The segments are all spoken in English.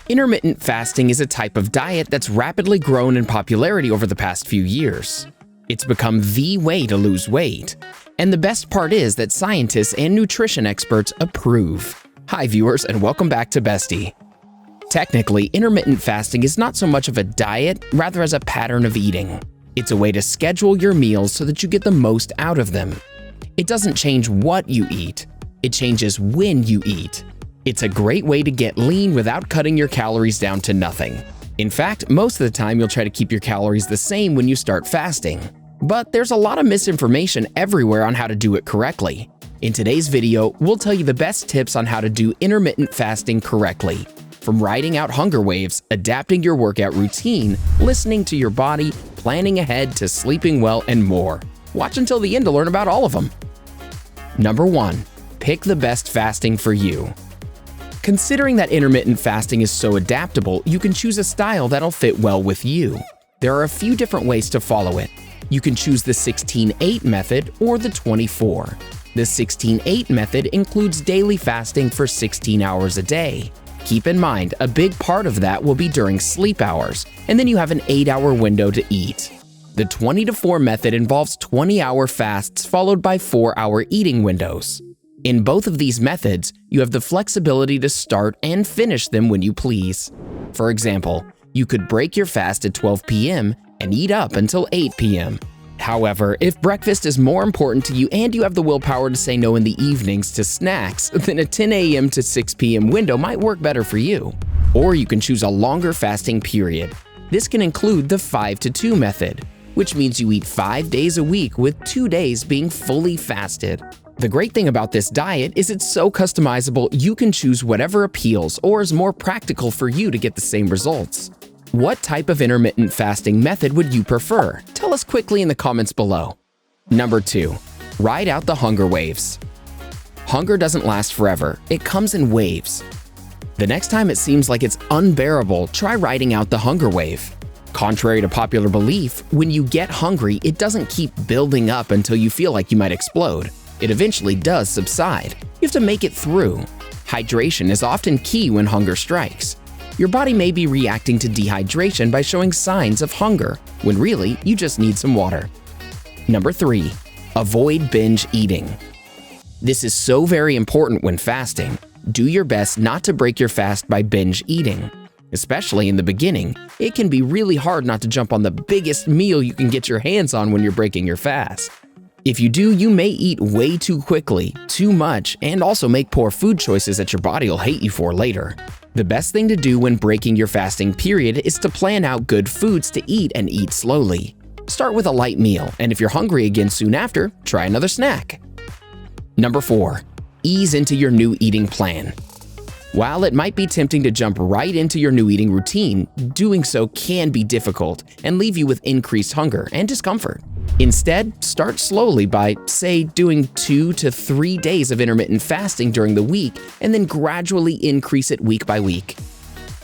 Intermittent fasting is a type of diet that's rapidly grown in popularity over the past few years. It's become the way to lose weight. And the best part is that scientists and nutrition experts approve. Hi viewers, and welcome back to Bestie. Technically, intermittent fasting is not so much of a diet, rather as a pattern of eating. It's a way to schedule your meals so that you get the most out of them. It doesn't change what you eat, it changes when you eat. It's a great way to get lean without cutting your calories down to nothing. In fact, most of the time you'll try to keep your calories the same when you start fasting. But there's a lot of misinformation everywhere on how to do it correctly. In today's video, we'll tell you the best tips on how to do intermittent fasting correctly. From riding out hunger waves, adapting your workout routine, listening to your body, planning ahead to sleeping well, and more. Watch until the end to learn about all of them. Number 1. Pick the best fasting for you. Considering that intermittent fasting is so adaptable, you can choose a style that'll fit well with you. There are a few different ways to follow it. You can choose the 16-8 method or the 24. The 16-8 method includes daily fasting for 16 hours a day. Keep in mind, a big part of that will be during sleep hours, and then you have an 8-hour window to eat. The 20-4 method involves 20-hour fasts followed by 4-hour eating windows. In both of these methods, you have the flexibility to start and finish them when you please. For example, you could break your fast at 12 p.m. and eat up until 8 p.m. However, if breakfast is more important to you and you have the willpower to say no in the evenings to snacks, then a 10 a.m. to 6 p.m. window might work better for you. Or you can choose a longer fasting period. This can include the 5-2 method, which means you eat 5 days a week with 2 days being fully fasted. The great thing about this diet is it's so customizable you can choose whatever appeals or is more practical for you to get the same results. What type of intermittent fasting method would you prefer? Tell us quickly in the comments below. Number 2. Ride out the hunger waves. Hunger doesn't last forever, it comes in waves. The next time it seems like it's unbearable, try riding out the hunger wave. Contrary to popular belief, when you get hungry, it doesn't keep building up until you feel like you might explode. It eventually does subside. You have to make it through. Hydration is often key when hunger strikes. Your body may be reacting to dehydration by showing signs of hunger, when really you just need some water. Number 3. Avoid binge eating. This is so very important when fasting. Do your best not to break your fast by binge eating. Especially in the beginning, it can be really hard not to jump on the biggest meal you can get your hands on when you're breaking your fast. If you do, you may eat way too quickly, too much, and also make poor food choices that your body will hate you for later. The best thing to do when breaking your fasting period is to plan out good foods to eat and eat slowly. Start with a light meal, and if you're hungry again soon after, try another snack. Number 4. Ease into your new eating plan. While it might be tempting to jump right into your new eating routine, doing so can be difficult and leave you with increased hunger and discomfort. Instead, start slowly by, say, doing 2 to 3 days of intermittent fasting during the week and then gradually increase it week by week.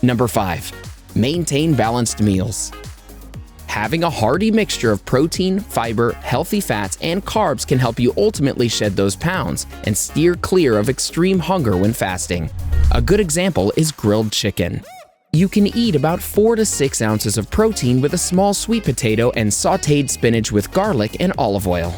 Number 5. Maintain balanced meals. Having a hearty mixture of protein, fiber, healthy fats, and carbs can help you ultimately shed those pounds and steer clear of extreme hunger when fasting. A good example is grilled chicken. You can eat about 4 to 6 ounces of protein with a small sweet potato and sautéed spinach with garlic and olive oil.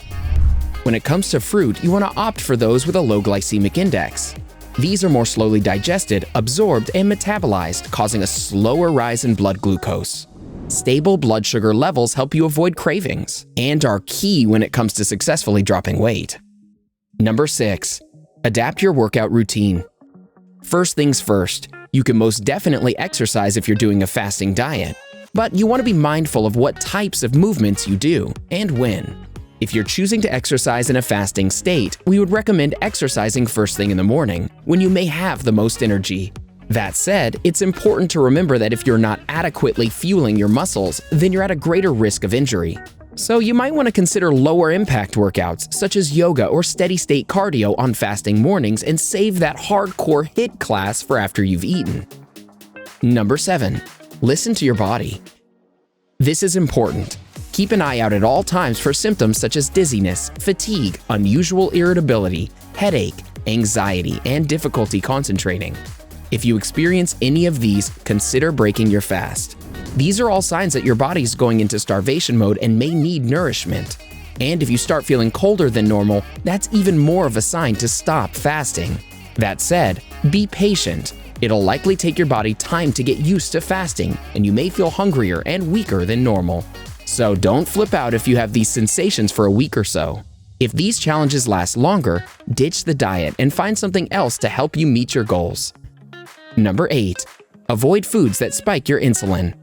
When it comes to fruit, you want to opt for those with a low glycemic index. These are more slowly digested, absorbed, and metabolized, causing a slower rise in blood glucose. Stable blood sugar levels help you avoid cravings and are key when it comes to successfully dropping weight. Number 6. Adapt your workout routine. First things first, you can most definitely exercise if you're doing a fasting diet, but you want to be mindful of what types of movements you do and when. If you're choosing to exercise in a fasting state, we would recommend exercising first thing in the morning, when you may have the most energy. That said, it's important to remember that if you're not adequately fueling your muscles, then you're at a greater risk of injury. So you might want to consider lower impact workouts such as yoga or steady state cardio on fasting mornings and save that hardcore HIIT class for after you've eaten. Number 7. Listen to your body. This is important. Keep an eye out at all times for symptoms such as dizziness, fatigue, unusual irritability, headache, anxiety, and difficulty concentrating. If you experience any of these, consider breaking your fast. These are all signs that your body is going into starvation mode and may need nourishment. And if you start feeling colder than normal, that's even more of a sign to stop fasting. That said, be patient. It'll likely take your body time to get used to fasting, and you may feel hungrier and weaker than normal. So don't flip out if you have these sensations for a week or so. If these challenges last longer, ditch the diet and find something else to help you meet your goals. Number 8. Avoid foods that spike your insulin.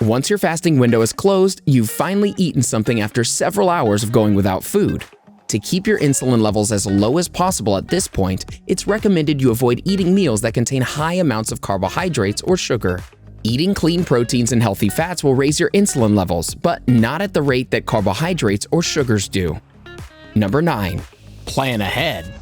Once your fasting window is closed, you've finally eaten something after several hours of going without food. To keep your insulin levels as low as possible at this point, it's recommended you avoid eating meals that contain high amounts of carbohydrates or sugar. Eating clean proteins and healthy fats will raise your insulin levels, but not at the rate that carbohydrates or sugars do. Number 9. Plan ahead.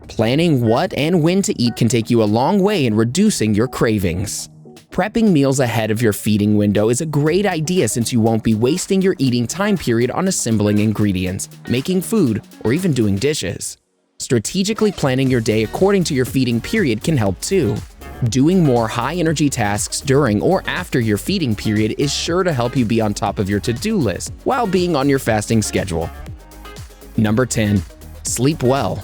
Planning what and when to eat can take you a long way in reducing your cravings. Prepping meals ahead of your feeding window is a great idea since you won't be wasting your eating time period on assembling ingredients, making food, or even doing dishes. Strategically planning your day according to your feeding period can help too. Doing more high-energy tasks during or after your feeding period is sure to help you be on top of your to-do list while being on your fasting schedule. Number 10. Sleep well.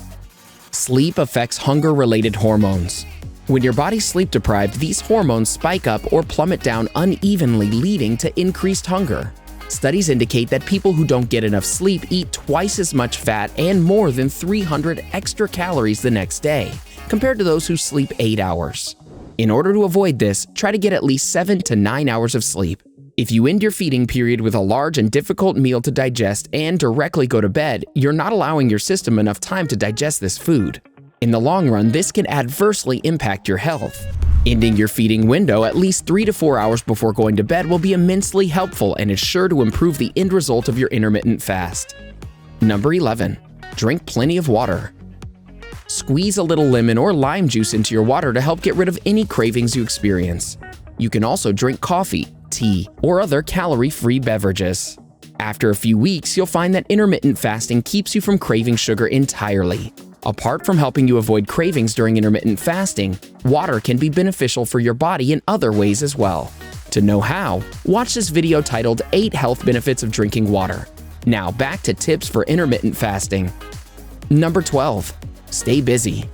Sleep affects hunger-related hormones. When your body's sleep-deprived, these hormones spike up or plummet down unevenly, leading to increased hunger. Studies indicate that people who don't get enough sleep eat twice as much fat and more than 300 extra calories the next day, compared to those who sleep 8 hours. In order to avoid this, try to get at least 7 to 9 hours of sleep. If you end your feeding period with a large and difficult meal to digest and directly go to bed, you're not allowing your system enough time to digest this food. In the long run, this can adversely impact your health. Ending your feeding window at least 3 to 4 hours before going to bed will be immensely helpful and is sure to improve the end result of your intermittent fast. Number 11. Drink plenty of water. Squeeze a little lemon or lime juice into your water to help get rid of any cravings you experience. You can also drink coffee, tea, or other calorie-free beverages. After a few weeks, you'll find that intermittent fasting keeps you from craving sugar entirely. Apart from helping you avoid cravings during intermittent fasting, water can be beneficial for your body in other ways as well. To know how, watch this video titled 8 Health Benefits of Drinking Water. Now back to tips for intermittent fasting. Number 12. Stay busy.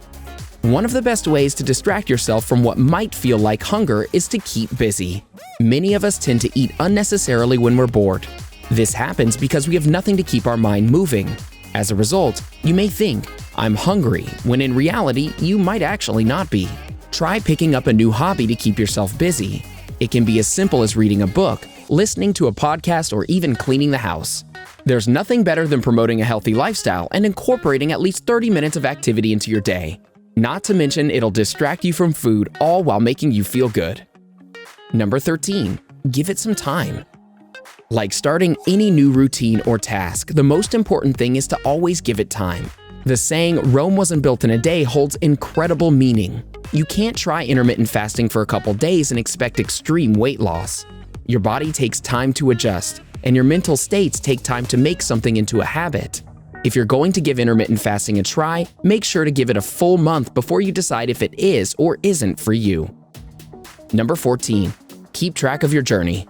One of the best ways to distract yourself from what might feel like hunger is to keep busy. Many of us tend to eat unnecessarily when we're bored. This happens because we have nothing to keep our mind moving. As a result, you may think, "I'm hungry," when in reality, you might actually not be. Try picking up a new hobby to keep yourself busy. It can be as simple as reading a book, listening to a podcast, or even cleaning the house. There's nothing better than promoting a healthy lifestyle and incorporating at least 30 minutes of activity into your day. Not to mention, it'll distract you from food, all while making you feel good. Number 13. Give it some time. Like starting any new routine or task, the most important thing is to always give it time. The saying, "Rome wasn't built in a day," holds incredible meaning. You can't try intermittent fasting for a couple days and expect extreme weight loss. Your body takes time to adjust, and your mental states take time to make something into a habit. If you're going to give intermittent fasting a try, make sure to give it a full month before you decide if it is or isn't for you. Number 14. Keep track of your journey.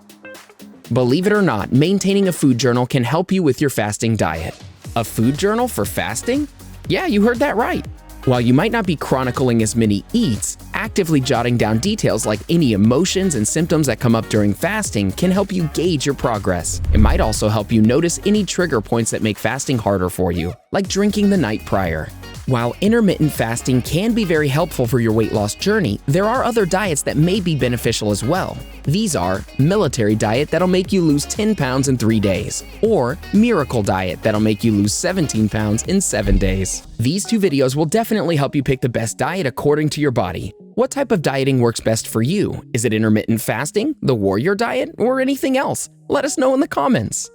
Believe it or not, maintaining a food journal can help you with your fasting diet. A food journal for fasting? Yeah, you heard that right. While you might not be chronicling as many eats, actively jotting down details like any emotions and symptoms that come up during fasting can help you gauge your progress. It might also help you notice any trigger points that make fasting harder for you, like drinking the night prior. While intermittent fasting can be very helpful for your weight loss journey, there are other diets that may be beneficial as well. These are military diet that'll make you lose 10 pounds in 3 days, or miracle diet that'll make you lose 17 pounds in 7 days. These 2 videos will definitely help you pick the best diet according to your body. What type of dieting works best for you? Is it intermittent fasting, the warrior diet, or anything else? Let us know in the comments.